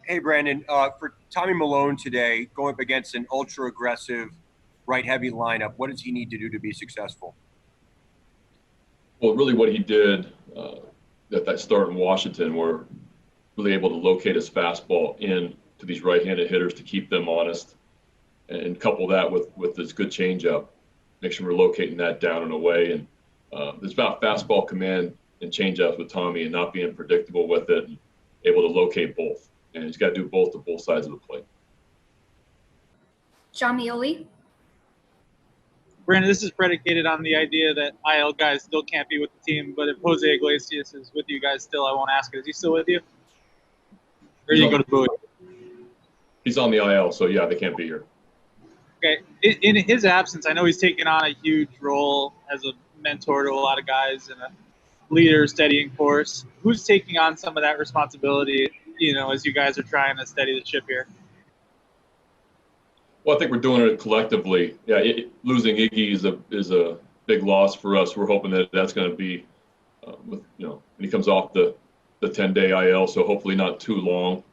Hey, Brandon. For Tommy Malone today, going up against an ultra aggressive, right-heavy lineup, what does he need to do to be successful? Well, really what he did at that start in Washington, were really able to locate his fastball in to these right-handed hitters to keep them honest, and couple that with this good changeup, make sure we're locating that down and away. And there's about fastball command and changeups with Tommy, and not being predictable with it, and able to locate both. And he's got to do both to both sides of the plate. John Mioli. Brandon, this is predicated on the idea that IL guys still can't be with the team, but if José Iglesias is with you guys still, I won't ask it. Is he still with you? Or you go to Bowie? He's on the IL, so yeah, they can't be here. Okay. In his absence, I know he's taken on a huge role as a mentor to a lot of guys and a leader steadying course. Who's taking on some of that responsibility, as you guys are trying to steady the ship here? Well, I think we're doing it collectively. Yeah, losing Iggy is a big loss for us. We're hoping that that's going to be, when he comes off the 10-day IL, so hopefully not too long.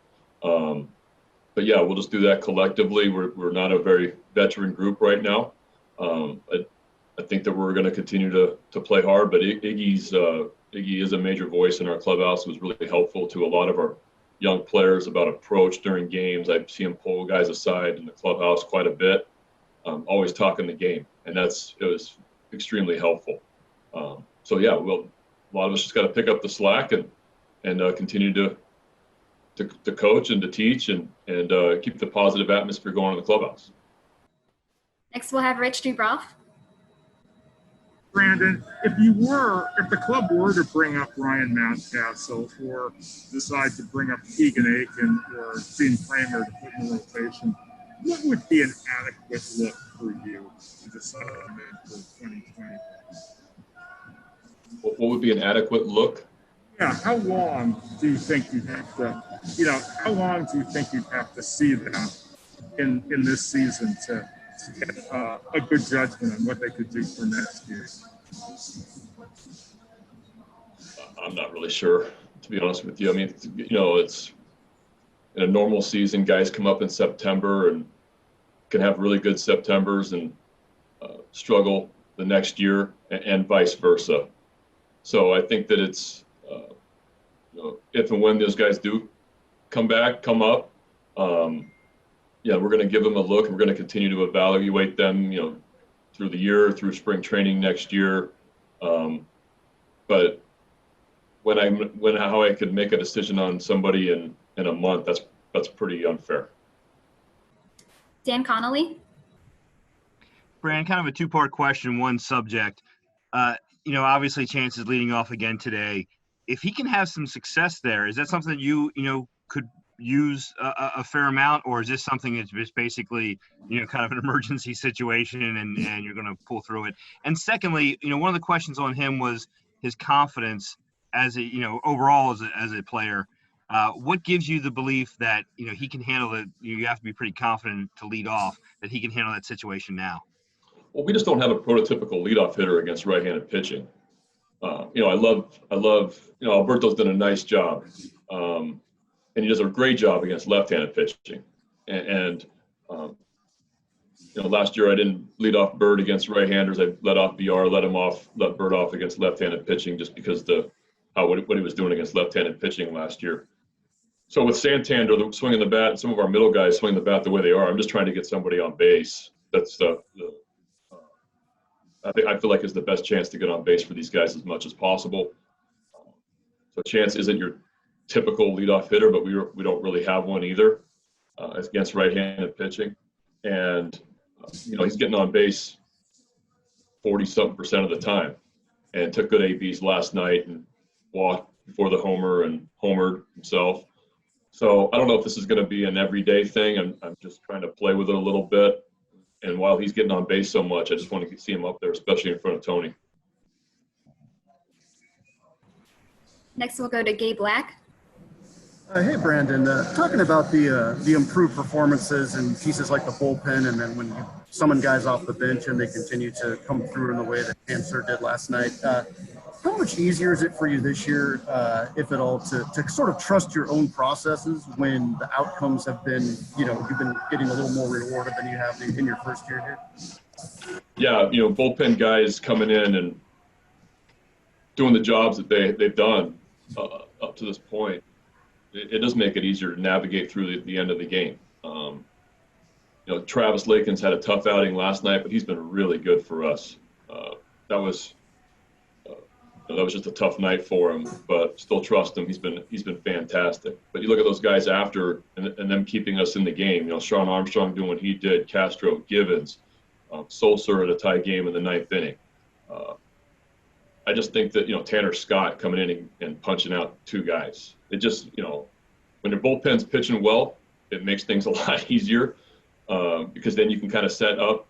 But yeah, we'll just do that collectively. We're not a very veteran group right now. I think that we're going to continue to play hard, but Iggy is a major voice in our clubhouse. It was really helpful to a lot of our young players about approach during games. I see him pull guys aside in the clubhouse quite a bit, always talking the game, and it was extremely helpful. So yeah, a lot of us just got to pick up the slack and continue to coach and to teach and keep the positive atmosphere going in the clubhouse. Next, we'll have Rich Dubroff. Brandon, if the club were to bring up Ryan Mountcastle or decide to bring up Keegan Aiken or Gene Kramer to put in the rotation, what would be an adequate look for you to decide on that for 2020? What would be an adequate look? Yeah, how long do you think you'd have to see them in this season to get a good judgment on what they could do for next year? I'm not really sure, to be honest with you. I mean, it's in a normal season, guys come up in September and can have really good Septembers and struggle the next year, and vice versa. So I think that it's, if and when those guys do come up, we're going to give them a look. We're going to continue to evaluate them, through the year, through spring training next year. But how I could make a decision on somebody in a month, that's pretty unfair. Dan Connolly. Brand, kind of a two-part question, one subject. Obviously Chance is leading off again today. If he can have some success there, is that something that you could use a fair amount, or is this something that's just basically, kind of an emergency situation and you're going to pull through it? And secondly, one of the questions on him was his confidence as overall as a player. What gives you the belief that, he can handle it? You have to be pretty confident to lead off that he can handle that situation now. Well, we just don't have a prototypical leadoff hitter against right-handed pitching. I love, Alberto's done a nice job. And he does a great job against left-handed pitching. And last year I didn't lead off Bird against right-handers. I let off BR, let Bird off against left-handed pitching just because what he was doing against left-handed pitching last year. So with Santander swinging the bat, some of our middle guys swing the bat the way they are, I'm just trying to get somebody on base. That's I feel like is the best chance to get on base for these guys as much as possible. So Chance isn't your typical leadoff hitter, but we don't really have one either against right-handed pitching. And he's getting on base 40-something% of the time, and took good ABs last night and walked before the homer and homered himself. So I don't know if this is going to be an everyday thing. I'm just trying to play with it a little bit. And while he's getting on base so much, I just want to see him up there, especially in front of Tony. Next, we'll go to Gabe Black. Hey, Brandon, talking about the improved performances and pieces like the bullpen, and then when you summon guys off the bench and they continue to come through in the way that Cancer did last night. how much easier is it for you this year, if at all, to sort of trust your own processes when the outcomes have been, you've been getting a little more rewarded than you have in your first year here? Yeah, bullpen guys coming in and doing the jobs that they've done up to this point, it does make it easier to navigate through the end of the game. Travis Lakin's had a tough outing last night, but he's been really good for us. That was just a tough night for him, but still trust him. He's been fantastic. But you look at those guys after and them keeping us in the game. Sean Armstrong doing what he did, Castro, Givens, Sulser at a tie game in the ninth inning. I just think that Tanner Scott coming in and punching out two guys. It just when your bullpen's pitching well, it makes things a lot easier because then you can kind of set up,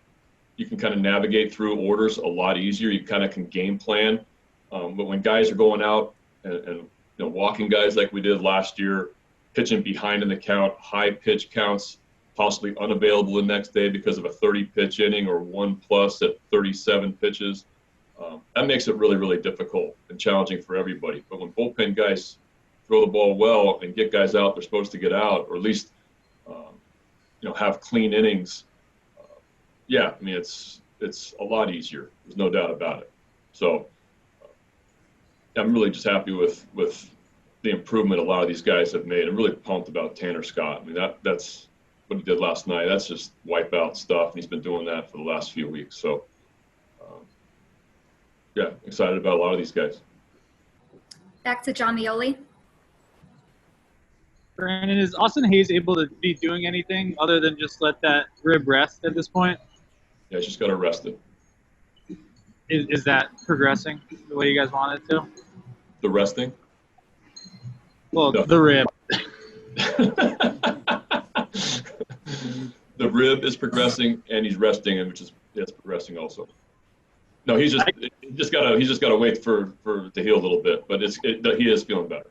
you can kind of navigate through orders a lot easier. You kind of can game plan. But when guys are going out and walking guys like we did last year, pitching behind in the count, high pitch counts, possibly unavailable the next day because of a 30-pitch inning or 1+ at 37 pitches, that makes it really, really difficult and challenging for everybody. But when bullpen guys throw the ball well and get guys out they're supposed to get out, or at least have clean innings, it's a lot easier. There's no doubt about it. So I'm really just happy with the improvement a lot of these guys have made. I'm really pumped about Tanner Scott. I mean, that's what he did last night. That's just wipeout stuff, and he's been doing that for the last few weeks. So, excited about a lot of these guys. Back to John Mioli. Brandon, is Austin Hayes able to be doing anything other than just let that rib rest at this point? Yeah, he's just got to rest it. Is that progressing the way you guys want it to? The resting? Well, No. the rib. The rib is progressing, and he's resting, and it's progressing also. No, he's just gotta wait for to heal a little bit, but he is feeling better.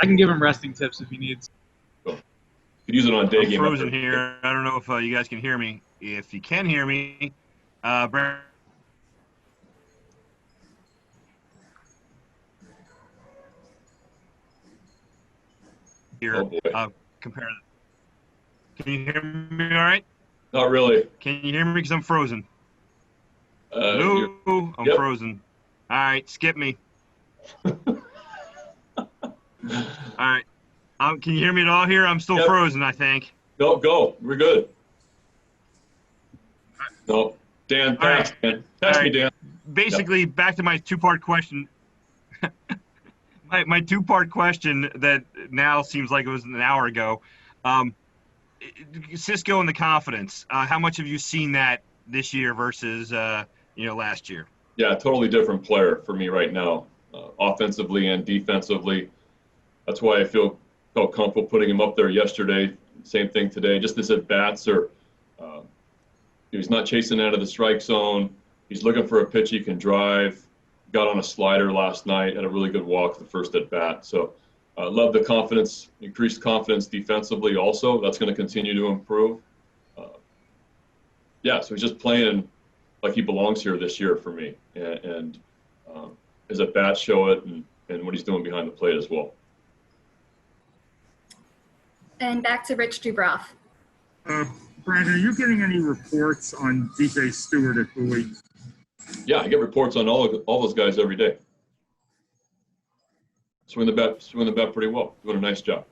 I can give him resting tips if he needs. So, you could use it on a day I'm game. frozen here. I don't know if you guys can hear me. If you can hear me, Brandon. Here, Oh boy. compare. Can you hear me all right? Not really. Can you hear me because I'm frozen? Hello, I'm Yep. frozen. All right, skip me. All right. Can you hear me at all here? I'm still Yep. frozen, I think. No, go. We're good. No, Dan, pass. All Dan. Pass All me, right. Dan. Basically, back to my two-part question. my two-part question that now seems like it was an hour ago. Cisco and the confidence. How much have you seen that this year versus last year? Yeah, totally different player for me right now, offensively and defensively. That's why I felt comfortable putting him up there yesterday. Same thing today. Just his at-bats are he's not chasing out of the strike zone. He's looking for a pitch he can drive. Got on a slider last night, had a really good walk the first at-bat. So love the confidence, increased confidence defensively also. That's going to continue to improve. So he's just playing like he belongs here this year for me. And his at-bats show it and what he's doing behind the plate as well. And back to Rich Dubroff. Brandon, are you getting any reports on DJ Stewart at Bowie? Yeah, I get reports on all those guys every day. Swing the bat pretty well. Doing a nice job.